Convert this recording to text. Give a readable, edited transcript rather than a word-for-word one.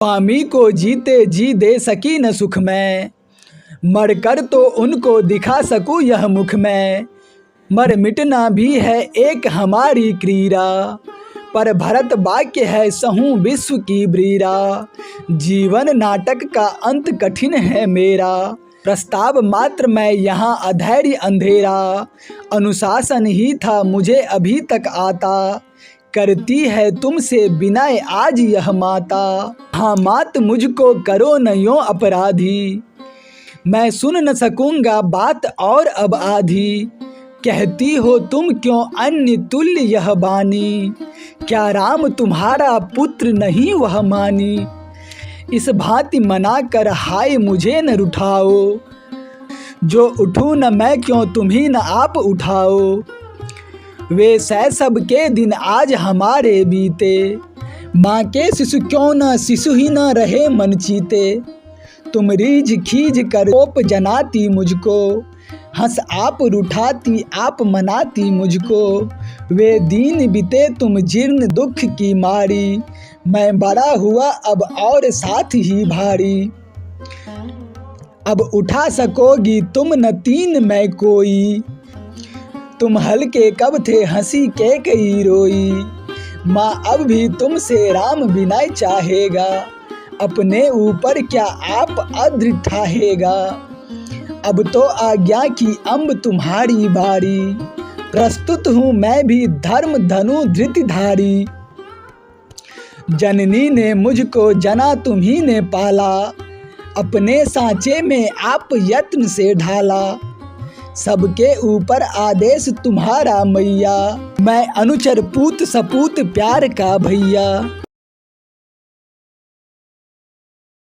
स्वामी को जीते जी दे सकी न सुख में, मरकर तो उनको दिखा सकूँ यह मुख में। मर मिटना भी है एक हमारी क्रीड़ा, पर भरत वाक्य है सहूँ विश्व की ब्रीड़ा। जीवन नाटक का अंत कठिन है मेरा, प्रस्ताव मात्र मैं यहाँ अधैर्य अंधेरा। अनुशासन ही था मुझे अभी तक आता, करती है तुमसे विनय आज यह माता। हाँ मात मुझको करो न यूँ अपराधी, मैं सुन न सकूँगा बात और अब आधी। कहती हो तुम क्यों अन्य तुल्य यह बानी, क्या राम तुम्हारा पुत्र नहीं वह मानी। इस भांति मना कर हाय मुझे न रुठाओ, जो उठूँ न मैं क्यों तुम्ही न आप उठाओ। वे शैशव के दिन आज हमारे बीते, माँ के शिशु क्यों न शिशु ही न रहे मन चीते। तुम रीझ खीझ कर कोप जनाती मुझको, हंस आप रुठाती आप मनाती मुझको। वे दीन बीते तुम जीर्ण दुख की मारी, मैं बड़ा हुआ अब और साथ ही भारी। अब उठा सकोगी तुम न तीन मैं कोई, तुम हल्के कब थे हंसी के कई रोई। माँ अब भी तुमसे राम विनय चाहेगा, अपने ऊपर क्या आप अद्र ठाहेगा। अब तो आज्ञा की अम्ब तुम्हारी बारी, प्रस्तुत हूँ मैं भी धर्म धनु धृतिधारी। जननी ने मुझको जना तुम्ही ने पाला, अपने सांचे में आप यत्न से ढाला। सबके ऊपर आदेश तुम्हारा मैया, मैं अनुचर पूत सपूत प्यार का भैया।